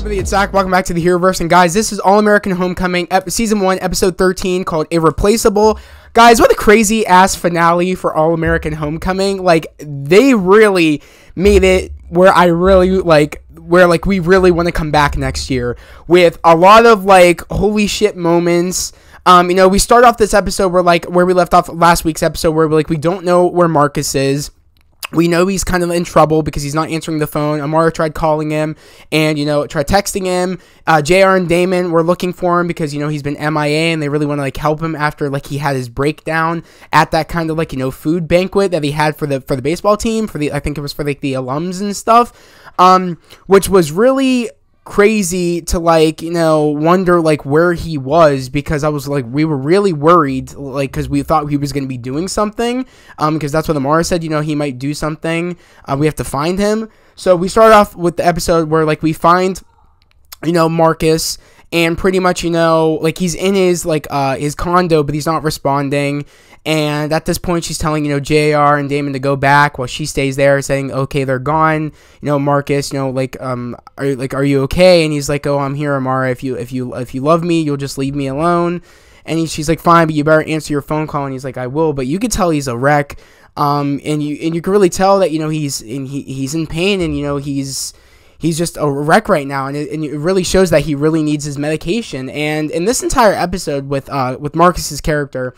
Everybody, it's Zach. Welcome back to the Heroverse. And guys, this is All American Homecoming, Season 1, Episode 13, called Irreplaceable. Guys, what a crazy ass finale for All American Homecoming. Like, they really made it where I really we really want to come back next year with a lot of holy shit moments. We start off this episode where we left off last week's episode, where we don't know where Marcus is. We know he's kind of in trouble because he's not answering the phone. Amara tried calling him and, tried texting him. JR and Damon were looking for him because, he's been MIA and they really want to, help him after, he had his breakdown at that kind of, food banquet that he had for the baseball team, I think it was for, the alums and stuff, which was really crazy to wonder where he was, because I was we were really worried because we thought he was going to be doing something, because that's what Amara said, he might do something. We have to find him. So we start off with the episode where we find Marcus, and pretty much he's in his condo, but he's not responding. And at this point, she's telling, JR and Damon to go back while she stays there, saying, okay, they're gone. Marcus, are you okay? And he's like, oh, I'm here, Amara. If you love me, you'll just leave me alone. And she's like, fine, but you better answer your phone call. And he's like, I will. But you could tell he's a wreck. And you can really tell that, he's in pain, and, he's just a wreck right now, and it really shows that he really needs his medication. And in this entire episode with Marcus's character,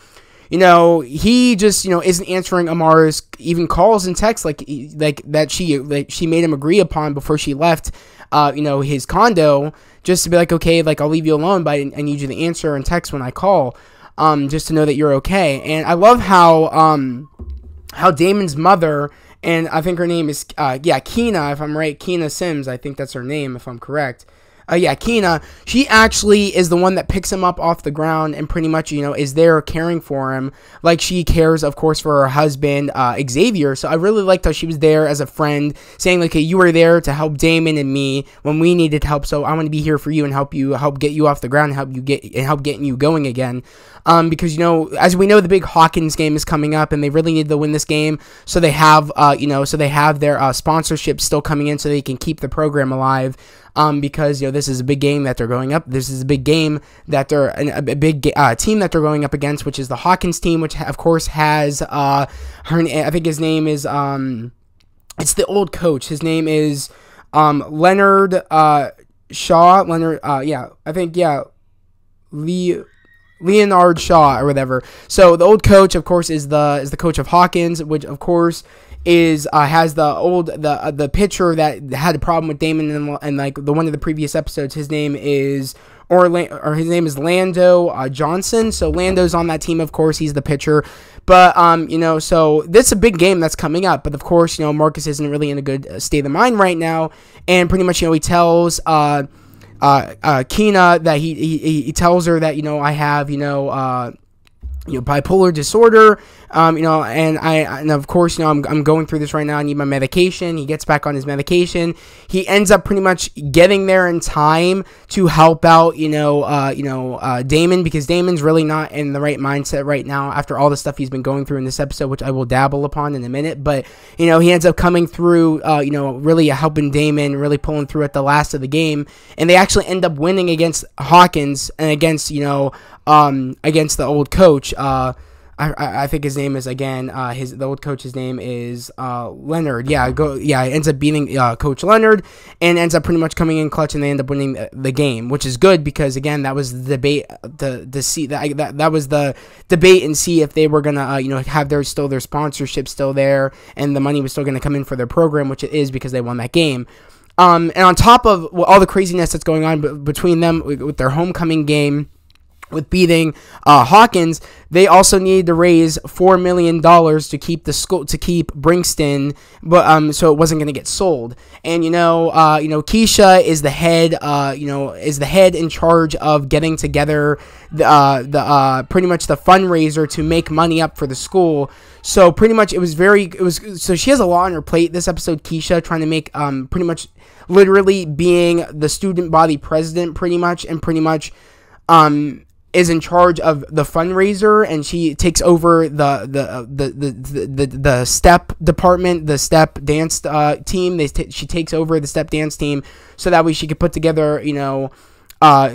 he just, isn't answering Amara's even calls and texts that she made him agree upon before she left, his condo, just to be okay, I'll leave you alone, but I need you to answer and text when I call, just to know that you're okay. And I love how Damon's mother, and I think her name is, Keena, if I'm right, Keena Sims, I think that's her name, if I'm correct. Keena, she actually is the one that picks him up off the ground and pretty much, is there caring for him. She cares, of course, for her husband, Xavier. So I really liked how she was there as a friend, saying, hey, you were there to help Damon and me when we needed help. So I want to be here for you and help get you off the ground and help getting you going again. Because, as we know, the big Hawkins game is coming up and they really need to win this game. So they have, their sponsorship still coming in so they can keep the program alive. Because, this is a big game that they're going up. This is a big game that they're a big team that they're going up against, which is the Hawkins team, which of course has I think his name is it's the old coach. His name is Leonard Shaw. Leonard Shaw or whatever. So the old coach, of course, is the coach of Hawkins, which of course has the pitcher that had a problem with Damon and the one of the previous episodes. His name is Lando Johnson. So Lando's on that team, of course. He's the pitcher. But so this is a big game that's coming up. But of course, Marcus isn't really in a good state of mind right now, and pretty much he tells Keena that he tells her that I have bipolar disorder, and of course, I'm going through this right now. I need my medication. He gets back on his medication. He ends up pretty much getting there in time to help out, Damon, because Damon's really not in the right mindset right now after all the stuff he's been going through in this episode, which I will dabble upon in a minute. But, he ends up coming through, really helping Damon, really pulling through at the last of the game. And they actually end up winning against Hawkins and against the old coach. I think his name is the old coach's name is Leonard. He ends up beating Coach Leonard and ends up pretty much coming in clutch, and they end up winning the game, which is good because again that was the debate that was the debate and see if they were gonna have their sponsorship still there and the money was still gonna come in for their program, which it is because they won that game. And on top of all the craziness that's going on between them with their homecoming game, with beating Hawkins, they also needed to raise $4 million to keep the school, to keep Bringston, but so it wasn't going to get sold. And Keisha is the head, is the head in charge of getting together the pretty much the fundraiser to make money up for the school. So pretty much so she has a lot on her plate this episode, Keisha, trying to make pretty much literally being the student body president pretty much, and pretty much is in charge of the fundraiser, and she takes over the step department, the step dance team. She takes over the step dance team, so that way she could put together,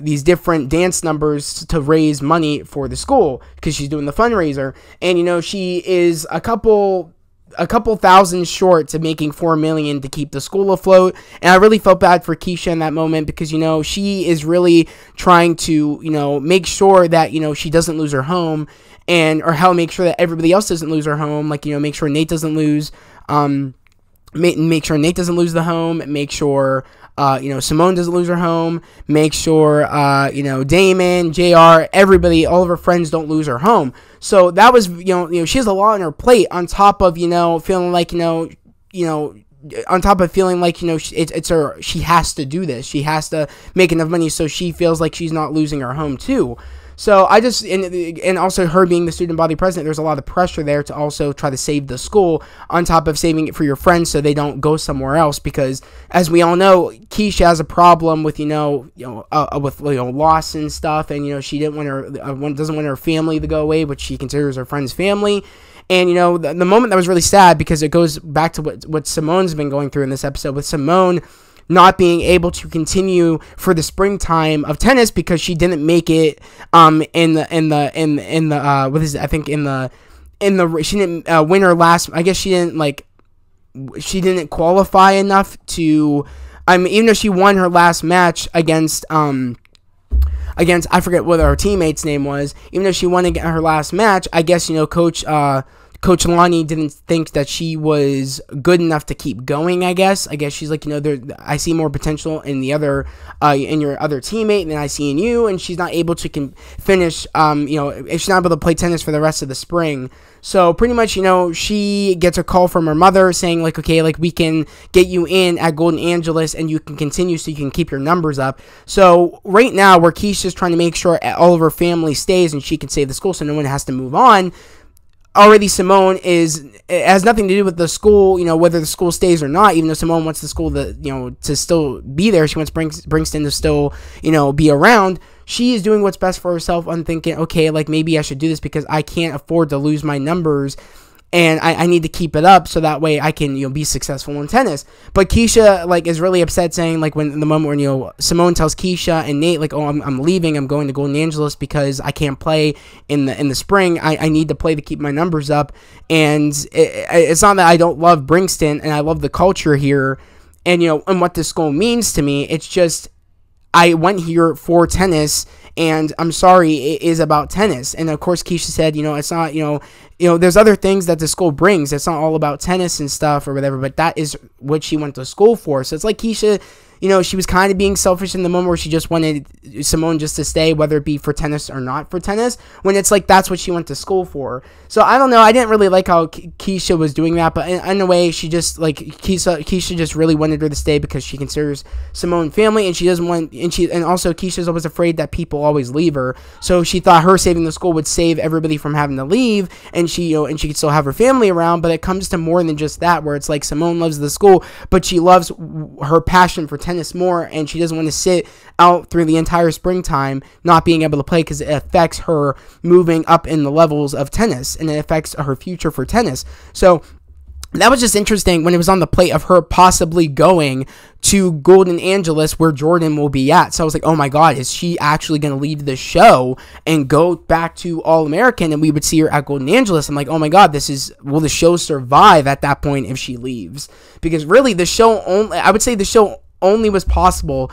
these different dance numbers to raise money for the school, because she's doing the fundraiser. And she is a couple thousand short to making $4 million to keep the school afloat. And I really felt bad for Keisha in that moment, because she is really trying to make sure that she doesn't lose her home, or how make sure that everybody else doesn't lose her home, like make sure Nate doesn't lose make sure Nate doesn't lose the home, make sure Simone doesn't lose her home, make sure Damon, JR, everybody, all of her friends don't lose her home. So that was she has a lot on her plate, on top of feeling like on top of feeling like it's her, she has to do this, she has to make enough money so she feels like she's not losing her home too. So I just, and also her being the student body president, there's a lot of pressure there to also try to save the school, on top of saving it for your friends so they don't go somewhere else. Because as we all know, Keisha has a problem with loss and stuff, and she didn't want her doesn't want her family to go away, which she considers her friend's family. And the moment that was really sad, because it goes back to what Simone's been going through in this episode, with Simone not being able to continue for the springtime of tennis because she didn't make it she didn't win her last, I guess she didn't qualify enough to, even though she won her last match against I forget what her teammate's name was, even though she won her last match, I guess Coach Lonnie didn't think that she was good enough to keep going. I guess she's like, I see more potential in the other, in your other teammate than I see in you, and she's not able to finish. She's not able to play tennis for the rest of the spring. So pretty much, she gets a call from her mother saying like, okay, like we can get you in at Golden Angeles and you can continue so you can keep your numbers up. So right now, where Keisha's trying to make sure all of her family stays and she can save the school so no one has to move on, already Simone it has nothing to do with the school, whether the school stays or not, even though Simone wants the school to still be there. She wants Brixton to still, be around. She is doing what's best for herself and thinking, okay, like maybe I should do this because I can't afford to lose my numbers. And I need to keep it up so that way I can, be successful in tennis. But Keisha, is really upset, saying, when the moment when, Simone tells Keisha and Nate, oh, I'm leaving, I'm going to Golden Angeles because I can't play in the spring. I need to play to keep my numbers up. And it's not that I don't love Brixton and I love the culture here and, and what this school means to me. It's just, I went here for tennis, and I'm sorry, it is about tennis. And of course, Keisha said, it's not, there's other things that the school brings. It's not all about tennis and stuff or whatever, but that is what she went to school for. So it's like Keisha, she was kind of being selfish in the moment where she just wanted Simone just to stay, whether it be for tennis or not for tennis, when it's like that's what she went to school for. So I don't know. I didn't really like how Keisha was doing that, but in a way, she just, Keisha just really wanted her to stay because she considers Simone family, and she doesn't want, and also Keisha's always afraid that people always leave her. So she thought her saving the school would save everybody from having to leave, and she, and she could still have her family around. But it comes to more than just that, where it's like Simone loves the school, but she loves her passion for tennis more, and she doesn't want to sit out through the entire springtime not being able to play because it affects her moving up in the levels of tennis, and it affects her future for tennis. So that was just interesting when it was on the plate of her possibly going to Golden Angeles where Jordan will be at. So I was like, oh my God, is she actually going to leave the show and go back to All-American, and we would see her at Golden Angeles? I'm like, oh my God, will the show survive at that point if she leaves? Because really I would say the show only was possible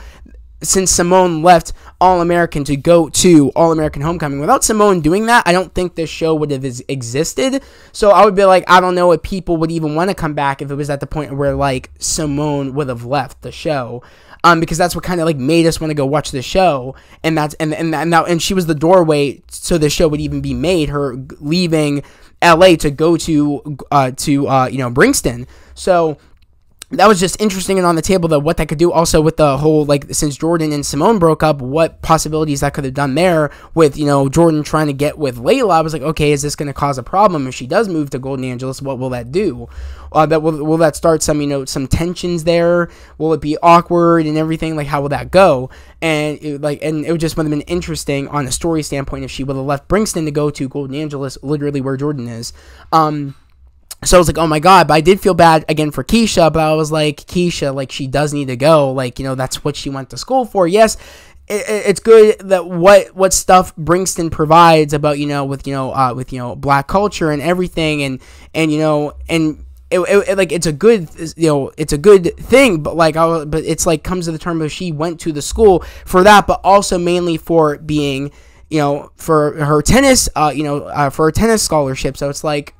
since Simone left All-American to go to All-American Homecoming. Without Simone doing that, I don't think this show would have existed. So I would be like, I don't know if people would even want to come back if it was at the point where Simone would have left the show. Because that's what kind of made us want to go watch the show, and and she was the doorway so the show would even be made. Her leaving LA to go to Brixton. So that was just interesting and on the table, though, what that could do also with the whole, like, since Jordan and Simone broke up, what possibilities that could have done there with, Jordan trying to get with Layla. I was like, okay, is this going to cause a problem if she does move to Golden Angeles? What will that do? Will that start some tensions there? Will it be awkward and everything? Like, how will that go? And it just would have been interesting on a story standpoint if she would have left Brixton to go to Golden Angeles, literally where Jordan is. So I was like, oh my God, but I did feel bad again for Keisha, but I was like, Keisha, like, she does need to go. Like, that's what she went to school for. Yes, it's good that what stuff Brixton provides about, with black culture and everything. And it's a good, it's a good thing, but but it's like comes to the term of she went to the school for that, but also mainly for being, for her tennis, for her tennis scholarship. So it's like,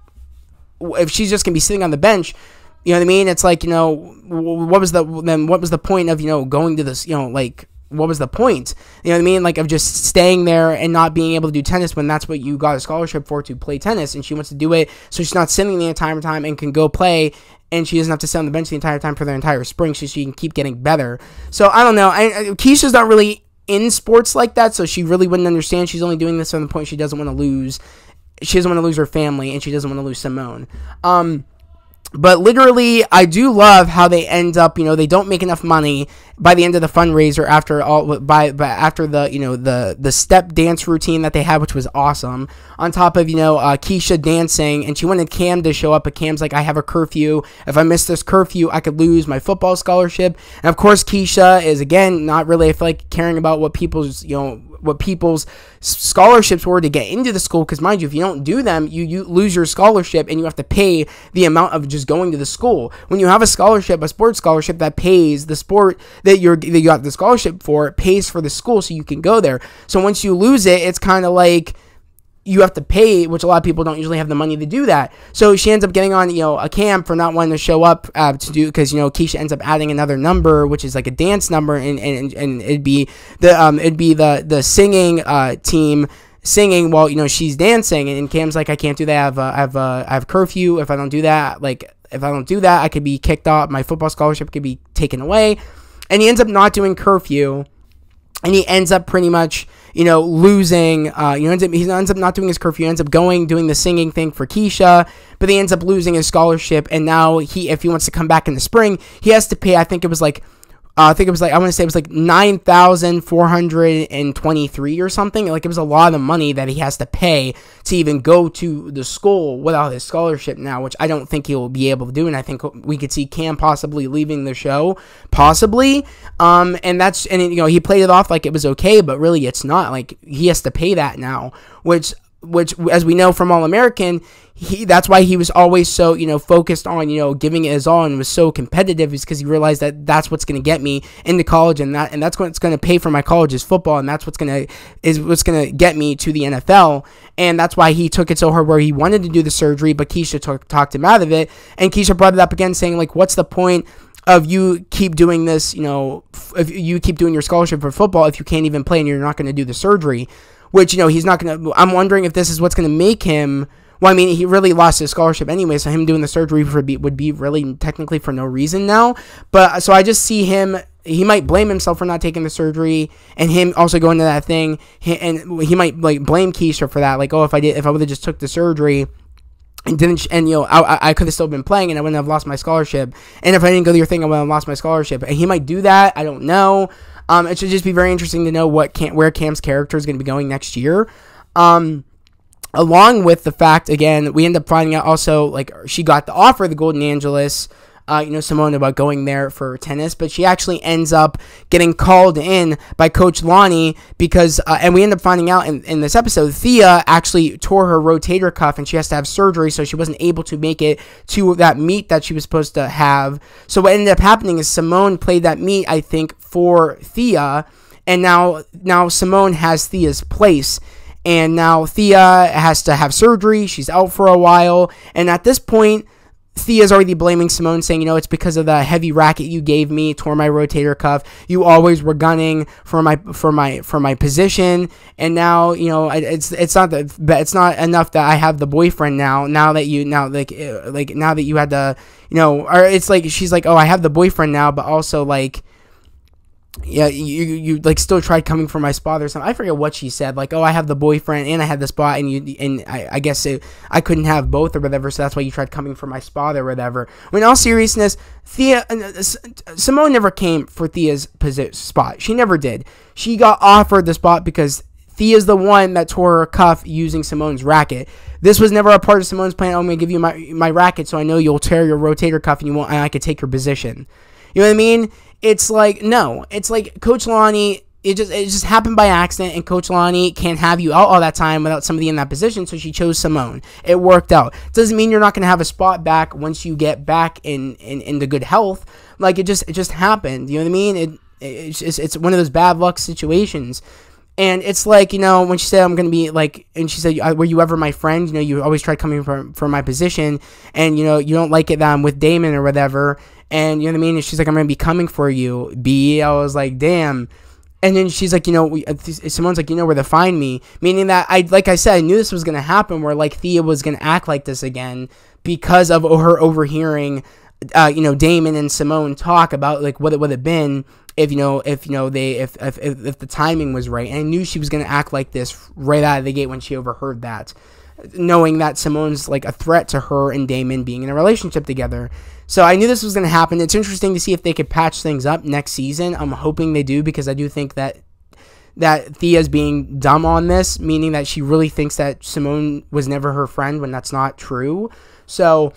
if she's just gonna be sitting on the bench, you know what I mean? It's like, what was the point of, going to this, what was the point? You know what I mean? Like, of just staying there and not being able to do tennis when that's what you got a scholarship for, to play tennis, and she wants to do it, so she's not sitting the entire time and can go play, and she doesn't have to sit on the bench the entire time for the entire spring, so she can keep getting better. So I don't know. Keisha's not really in sports like that, so she really wouldn't understand. She's only doing this from the point she doesn't want to lose. She doesn't want to lose her family, and she doesn't want to lose Simone. But literally, I do love how they end up, they don't make enough money by the end of the fundraiser after the step dance routine that they had, which was awesome. On top of, Keisha dancing, and she wanted Cam to show up, but Cam's like, I have a curfew. If I miss this curfew, I could lose my football scholarship. And of course, Keisha is, again, not really, I feel like, caring about what people's scholarships were to get into the school, because mind you, if you don't do them, you lose your scholarship, and you have to pay the amount of just going to the school. When you have a scholarship, a sports scholarship that pays the sport that you got the scholarship for, it pays for the school so you can go there. So once you lose it, it's kind of like you have to pay, which a lot of people don't usually have the money to do that. So she ends up getting on, a camp for not wanting to show up to do, because Keisha ends up adding another number, which is like a dance number, and it'd be the singing team singing while she's dancing, and Cam's like, I can't do that. I have curfew. If I don't do that, I could be kicked off. My football scholarship could be taken away, and he ends up not doing curfew. And he ends up pretty much, losing, he ends up not doing his curfew, he ends up doing the singing thing for Keisha, but he ends up losing his scholarship, and now if he wants to come back in the spring, he has to pay, I want to say it was like $9,423 or something. Like, it was a lot of money that he has to pay to even go to the school without his scholarship now, which I don't think he'll be able to do. And I think we could see Cam possibly leaving the show, possibly. He played it off like it was okay, but really it's not. Like, he has to pay that now, which as we know from All-American, that's why he was always so, focused on, giving it his all, and was so competitive, is because he realized that that's what's going to get me into college, and that's what's going to pay for my college is football, and that's what's going to get me to the NFL. And that's why he took it so hard, where he wanted to do the surgery, but Keisha talked him out of it. And Keisha brought it up again, saying, like, what's the point of you keep doing this, if you keep doing your scholarship for football if you can't even play and you're not going to do the surgery? Which, he's not going to. I'm wondering if this is what's going to make him. Well, I mean, he really lost his scholarship anyway, so him doing the surgery would be really technically for no reason now. But so I just see him. He might blame himself for not taking the surgery, and him also going to that thing. And he might blame Keisha for that. Like, oh, if I would have just took the surgery and didn't, and I could have still been playing, and I wouldn't have lost my scholarship. And if I didn't go to your thing, I would have lost my scholarship. And he might do that. I don't know. It should just be very interesting to know where Cam's character is going to be going next year. Along with the fact, again, we end up finding out also, like, she got the offer of the Golden Angeles, Simone, about going there for tennis, but she actually ends up getting called in by Coach Lonnie because, and we end up finding out in this episode, Thea actually tore her rotator cuff and she has to have surgery, so she wasn't able to make it to that meet that she was supposed to have. So what ended up happening is Simone played that meet, I think, for Thea, and now Simone has Thea's place. And now Thea has to have surgery. She's out for a while. And at this point, Thea's already blaming Simone, saying, it's because of the heavy racket you gave me, tore my rotator cuff. You always were gunning for my position, and now, it's not enough that I have the boyfriend now. Now that you had the, or it's like she's like, oh, I have the boyfriend now, but also like, yeah, you like still tried coming for my spot or something. I forget what she said. Like, oh, I have the boyfriend and I had the spot, and I guess I couldn't have both or whatever. So that's why you tried coming for my spot or whatever. When in all seriousness, Simone never came for Thea's spot. She never did. She got offered the spot because Thea's the one that tore her cuff using Simone's racket. This was never a part of Simone's plan. Oh, I'm gonna give you my racket so I know you'll tear your rotator cuff and I could take your position. You know what I mean? It's like, no. It's like Coach Lonnie, it just happened by accident, and Coach Lonnie can't have you out all that time without somebody in that position, so she chose Simone. It worked out. Doesn't mean you're not going to have a spot back once you get back in the good health. Like, it just happened. You know what I mean? It's one of those bad luck situations. And it's like, when she said, I'm going to be like, and she said, were you ever my friend? You always tried coming for my position, and, you don't like it that I'm with Damon or whatever. And you know what I mean? And she's like, I'm going to be coming for you, B. I was like, damn. And then she's like, Simone's like, where to find me. Meaning that, like I said, I knew this was going to happen, where like Thea was going to act like this again because of her overhearing, Damon and Simone talk about like what it would have been if the timing was right. And I knew she was going to act like this right out of the gate when she overheard that, knowing that Simone's like a threat to her and Damon being in a relationship together. So I knew this was going to happen. It's interesting to see if they could patch things up next season. I'm hoping they do, because I do think that Thea's being dumb on this, meaning that she really thinks that Simone was never her friend when that's not true. So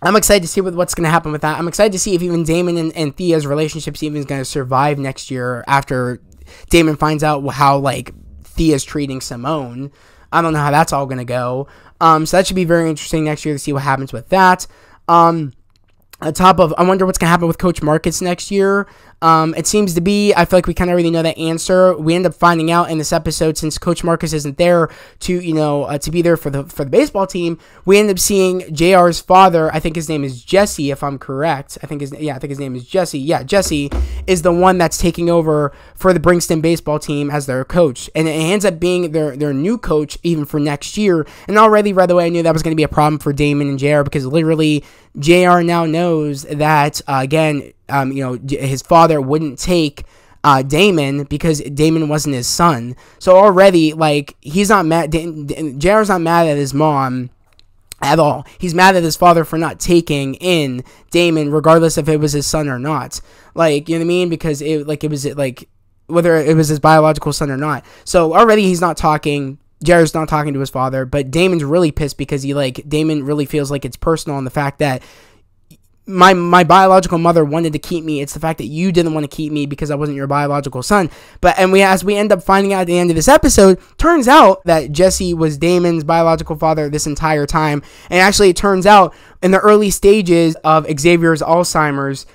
I'm excited to see what's going to happen with that. I'm excited to see if even Damon and Thea's relationship's even going to survive next year after Damon finds out how like Thea's treating Simone. I don't know how that's all going to go. So that should be very interesting next year to see what happens with that. On top of, I wonder what's going to happen with Coach Marcus next year. It seems to be, I feel like we kind of already know that answer. We end up finding out in this episode, since Coach Marcus isn't there to be there for the baseball team, we end up seeing JR's father. I think his name is Jesse, if I'm correct. I think his name is Jesse. Yeah, Jesse is the one that's taking over for the Brinkston baseball team as their coach. And it ends up being their new coach even for next year. And already right away I knew that was going to be a problem for Damon and JR, because literally JR now knows that, his father wouldn't take Damon because Damon wasn't his son. So already, like, he's not mad. JR's not mad at his mom at all. He's mad at his father for not taking in Damon, regardless if it was his son or not. Like, you know what I mean? Because whether it was his biological son or not. So already he's not talking. JR's not talking to his father, but Damon's really pissed because Damon really feels like it's personal, and the fact that my biological mother wanted to keep me. It's the fact that you didn't want to keep me because I wasn't your biological son. As we end up finding out at the end of this episode, turns out that Jesse was Damon's biological father this entire time. And actually, it turns out in the early stages of Xavier's Alzheimer's,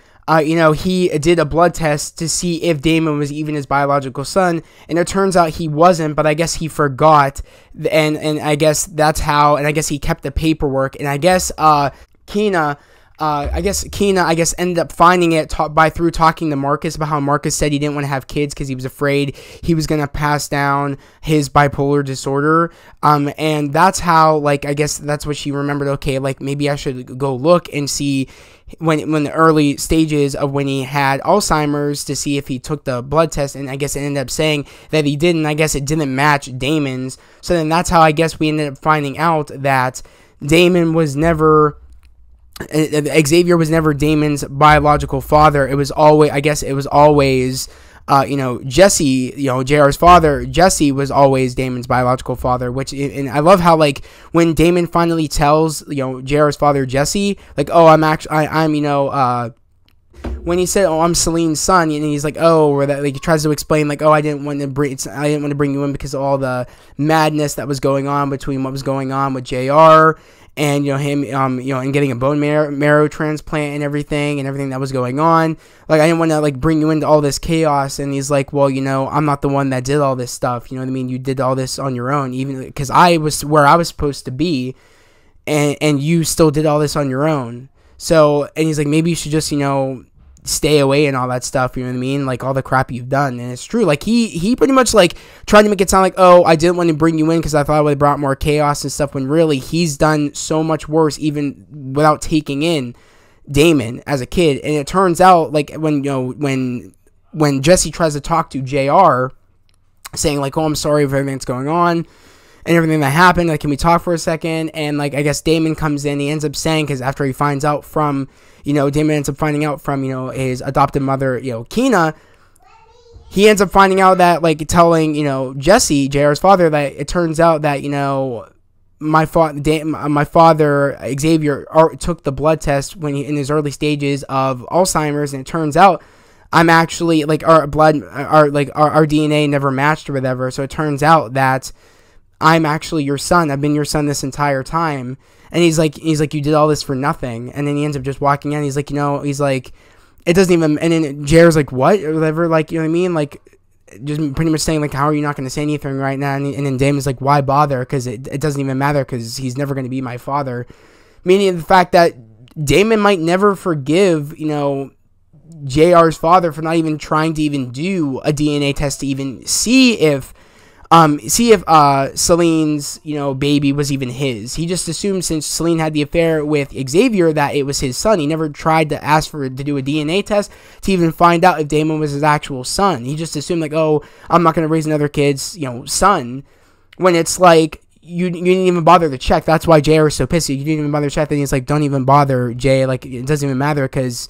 he did a blood test to see if Damon was even his biological son, and it turns out he wasn't, but I guess he forgot, and I guess that's how, and I guess he kept the paperwork, and I guess Keena ended up finding it through talking to Marcus about how Marcus said he didn't want to have kids because he was afraid he was going to pass down his bipolar disorder. And that's how, I guess that's what she remembered. Okay, maybe I should go look and see when the early stages of when he had Alzheimer's to see if he took the blood test. And I guess it ended up saying that he didn't. I guess it didn't match Damon's. So then that's how I guess we ended up finding out that Damon was never... Xavier was never Damon's biological father. It was always, Jesse, JR's father, Jesse was always Damon's biological father, and I love how, when Damon finally tells, JR's father, Jesse, when he said, "Oh, I'm Celine's son," and he's like, "Oh," or that, he tries to explain, I didn't want to bring you in because of all the madness that was going on between what was going on with JR and him, and getting a bone marrow transplant and everything that was going on. I didn't want to bring you into all this chaos. And he's like, "Well, I'm not the one that did all this stuff. You know what I mean? You did all this on your own, even because I was where I was supposed to be." and you still did all this on your own. So, and he's like, maybe you should just, stay away and all that stuff, you know what I mean? Like, all the crap you've done. And it's true. Like, he pretty much, like, tried to make it sound like, oh, I didn't want to bring you in because I thought it would have brought more chaos and stuff, when really he's done so much worse even without taking in Damon as a kid. And it turns out, like, when Jesse tries to talk to JR, saying, like, oh, I'm sorry for everything that's going on and everything that happened, like, can we talk for a second? And, like, I guess Damon comes in, he ends up saying, because after he finds out from, Damon ends up finding out from, his adopted mother, Keena, he ends up finding out that, like, telling, Jesse, JR's father, that it turns out that, my father, Xavier, took the blood test when in his early stages of Alzheimer's, and it turns out I'm actually, like, our DNA never matched or whatever, so it turns out that I'm actually your son. I've been your son this entire time. And he's like, you did all this for nothing. And then he ends up just walking in. He's like, it doesn't even, and then JR's like, what? Or whatever, like, you know what I mean? Like, just pretty much saying, like, how are you not going to say anything right now? And then Damon's like, why bother? Because it doesn't even matter, because he's never going to be my father. Meaning the fact that Damon might never forgive, JR's father for not even trying to even do a DNA test to even see if Celine's, baby was even his. He just assumed, since Celine had the affair with Xavier, that it was his son. He never tried to ask to do a DNA test to even find out if Damon was his actual son. He just assumed, like, oh, I'm not going to raise another kid's, son, when it's like, you didn't even bother to check. That's why JR is so pissy. You didn't even bother to check. Then he's like, don't even bother, Jay. Like, it doesn't even matter, because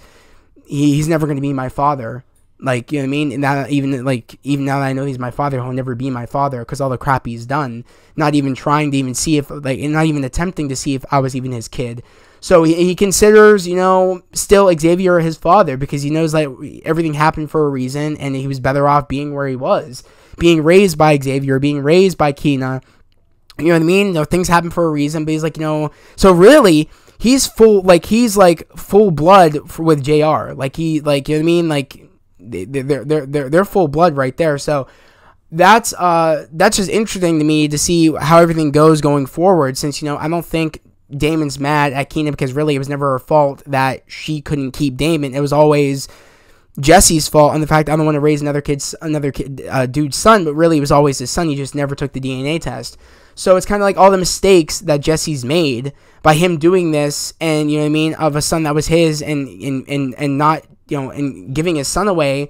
he's never going to be my father. Like, you know what I mean? And now, even now that I know he's my father, he'll never be my father, because all the crap he's done. Not even trying to even see if, like, and not even attempting to see if I was even his kid. So he considers, still Xavier his father, because he knows, like, everything happened for a reason, and he was better off being where he was. Being raised by Xavier, being raised by Keena. You know what I mean? Things happen for a reason, but he's like, so really, he's full blood with JR. Like, you know what I mean? Like, they're full blood right there. So that's just interesting to me to see how everything goes going forward, since I don't think Damon's mad at Keena, because really it was never her fault that she couldn't keep Damon. It was always Jesse's fault, and the fact I don't want to raise another dude's son, but really it was always his son. He just never took the DNA test. So it's kind of like all the mistakes that Jesse's made by him doing this, and you know what I mean, of a son that was his, and not, and giving his son away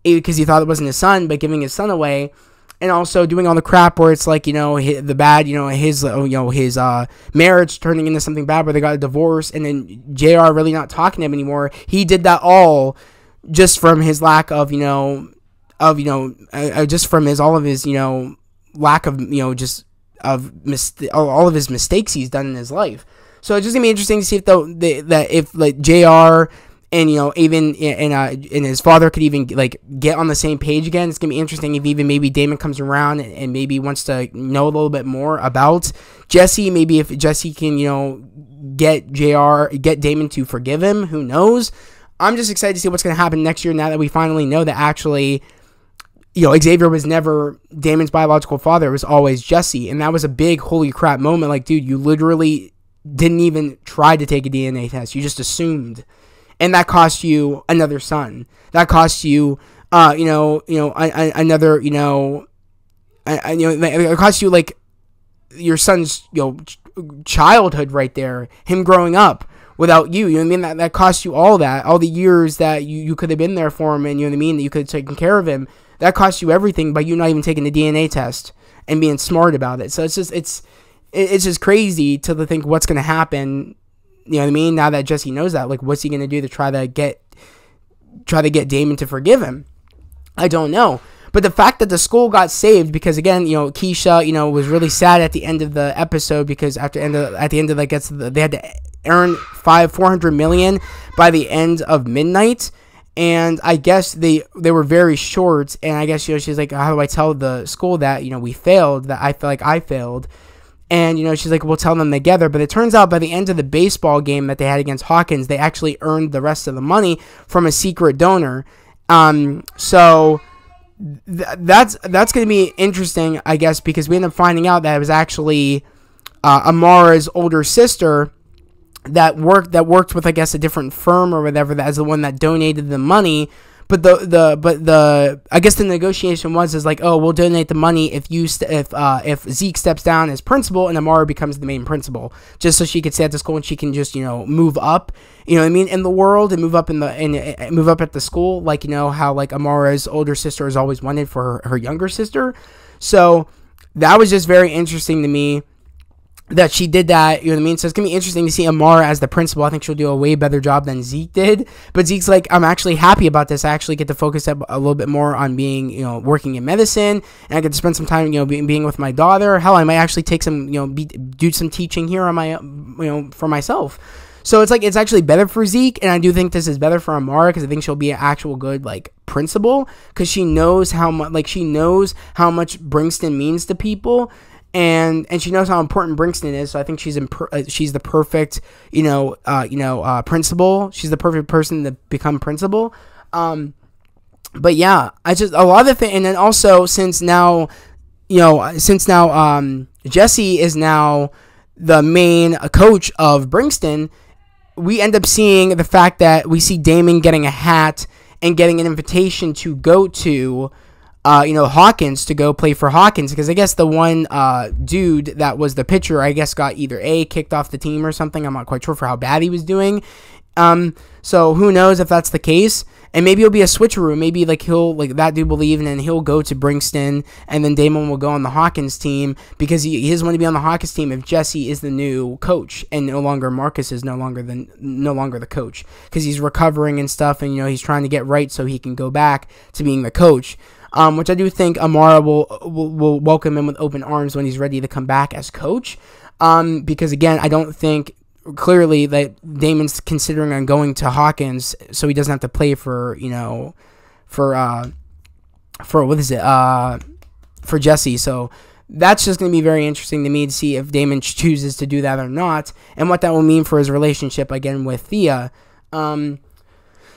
because he thought it wasn't his son, but giving his son away, and also doing all the crap where it's like, the bad, his marriage turning into something bad where they got a divorce, and then JR really not talking to him anymore. He did that all just from his lack of, just from all of his lack of, all of his mistakes he's done in his life. So it's just gonna be interesting to see if like JR and even and his father could even like get on the same page again. It's gonna be interesting if even maybe Damon comes around and maybe wants to know a little bit more about Jesse. Maybe if Jesse can get Damon to forgive him. Who knows? I'm just excited to see what's gonna happen next year now that we finally know that actually Xavier was never Damon's biological father. It was always Jesse. And that was a big holy crap moment. Like, dude, you literally didn't even try to take a DNA test. You just assumed. And that cost you another son. That cost you, another, it cost you, like, your son's, childhood right there. Him growing up without you. You know what I mean? That cost you all that. All the years that you could have been there for him, and you know what I mean? That you could have taken care of him. That cost you everything by you not even taking the DNA test and being smart about it. So it's just crazy to think what's going to happen. You know what I mean? Now that Jesse knows that, like, what's he going to do to try to get Damon to forgive him? I don't know. But the fact that the school got saved, because again, Keisha, was really sad at the end of the episode, because at the end of they had to earn $400 million by the end of midnight. And I guess they were very short, and I guess, she's like, how do I tell the school that, we failed, that I feel like I failed? And, she's like, we'll tell them together. But it turns out by the end of the baseball game that they had against Hawkins, they actually earned the rest of the money from a secret donor. So that's going to be interesting, I guess, because we end up finding out that it was actually Amara's older sister that worked with, I guess, a different firm or whatever, that is the one that donated the money. But the I guess the negotiation is like, oh, we'll donate the money if Zeke steps down as principal and Amara becomes the main principal, just so she could stay at the school and she can just, you know, move up, you know what I mean, in the world, and move up move up at the school, like, you know how like Amara's older sister is always wanted for her younger sister. So that was just very interesting to me that she did that, you know what I mean? So it's going to be interesting to see Amara as the principal. I think she'll do a way better job than Zeke did. But Zeke's like, I'm actually happy about this. I actually get to focus a little bit more on being, you know, working in medicine. And I get to spend some time, you know, being with my daughter. Hell, I might actually take some, you know, do some teaching here on my, you know, for myself. So it's like, it's actually better for Zeke. And I do think this is better for Amara because I think she'll be an actual good, like, principal. Because she knows how much, like, she knows how much Brixton means to people. And she knows how important Brixton is, so I think she's the perfect, principal. She's the perfect person to become principal. But yeah, a lot of the thing, and then also since now Jesse is now the main coach of Brixton, we end up seeing the fact that we see Damon getting a hat and getting an invitation to go to Hawkins, to go play for Hawkins, because I guess the one dude that was the pitcher, I guess, got either kicked off the team or something. I'm not quite sure for how bad he was doing. So who knows if that's the case. And maybe it'll be a switcheroo. Maybe that dude will leave and then he'll go to Brixton and then Damon will go on the Hawkins team, because he doesn't want to be on the Hawkins team if Jesse is the new coach and no longer Marcus is no longer the coach, because he's recovering and stuff, and he's trying to get right so he can go back to being the coach. Which I do think Amara will welcome him with open arms when he's ready to come back as coach. Because again, I don't think clearly that Damon's considering on going to Hawkins, so he doesn't have to play for Jesse. So that's just going to be very interesting to me to see if Damon chooses to do that or not, and what that will mean for his relationship again with Thea.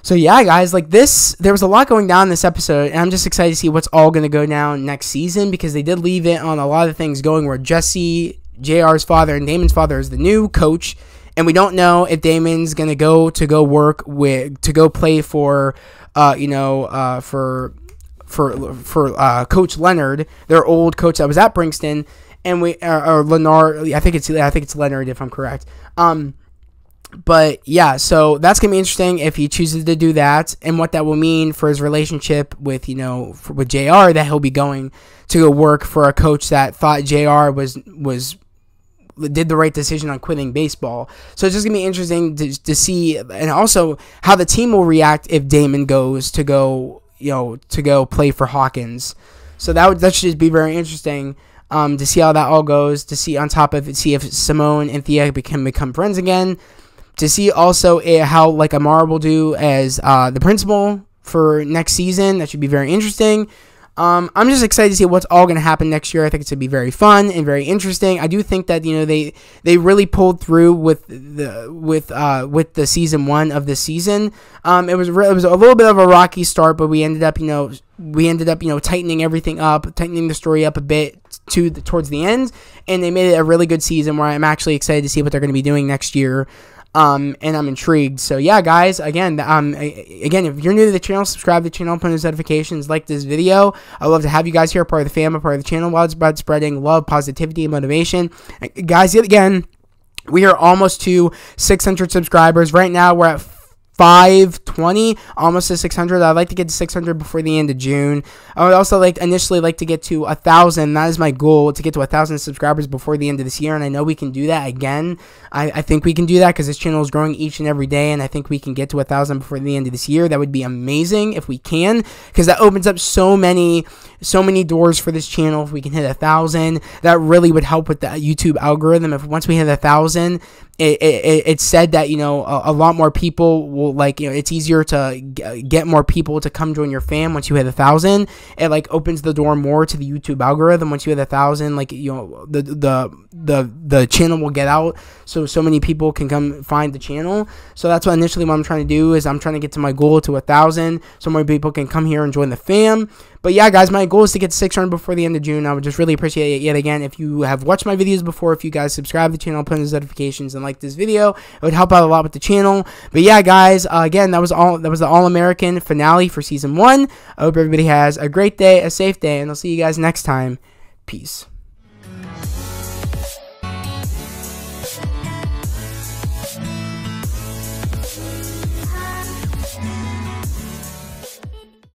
So yeah, guys, there was a lot going down in this episode, and I'm just excited to see what's all going to go down next season, because they did leave it on a lot of things going where Jesse, JR's father, and Damon's father is the new coach, and we don't know if Damon's going to go play for, Coach Leonard, their old coach that was at Brixton, and or Leonard, I think it's Leonard if I'm correct. But yeah, so that's gonna be interesting if he chooses to do that, and what that will mean for his relationship with with JR, that he'll be going to go work for a coach that thought JR did the right decision on quitting baseball. So it's just gonna be interesting to see, and also how the team will react if Damon goes to go play for Hawkins. So that should just be very interesting. To see how that all goes, to see on top of it, see if Simone and Thea can become friends again. To see also how Amara will do as the principal for next season. That should be very interesting. I'm just excited to see what's all going to happen next year. I think it's going to be very fun and very interesting. I do think that they really pulled through with the season 1 of this season. It was a little bit of a rocky start, but we ended up tightening everything up, tightening the story up a bit towards the end, and they made it a really good season where I'm actually excited to see what they're going to be doing next year. And I'm intrigued. So yeah, guys, again, if you're new to the channel, subscribe to the channel, put those notifications, like this video. I'd love to have you guys here, part of the family, part of the channel, while it's about spreading love, positivity, and motivation. Guys, yet again, we are almost to 600 subscribers. Right now, we're at 520, almost to 600. I'd like to get to 600 before the end of June. I would also initially like to get to 1,000. That is my goal, to get to 1,000 subscribers before the end of this year, and I know we can do that again. I think we can do that because this channel is growing each and every day, and I think we can get to 1,000 before the end of this year. That would be amazing if we can, because that opens up so many doors for this channel. If we can hit 1,000, that really would help with the YouTube algorithm. If once we hit 1,000, it's said that a lot more people will it's easier to get more people to come join your fam once you hit 1,000. It opens the door more to the YouTube algorithm. Once you hit 1,000, the channel will get out, so many people can come find the channel. So that's what I'm trying to do, is I'm trying to get to my goal to 1,000, so more people can come here and join the fam. But yeah, guys, my goal is to get 600 before the end of June. I would just really appreciate it yet again if you have watched my videos before, if you guys subscribe to the channel, put in those notifications, and like this video. It would help out a lot with the channel. But yeah, guys, again, that was the All-American finale for Season 1. I hope everybody has a great day, a safe day, and I'll see you guys next time. Peace.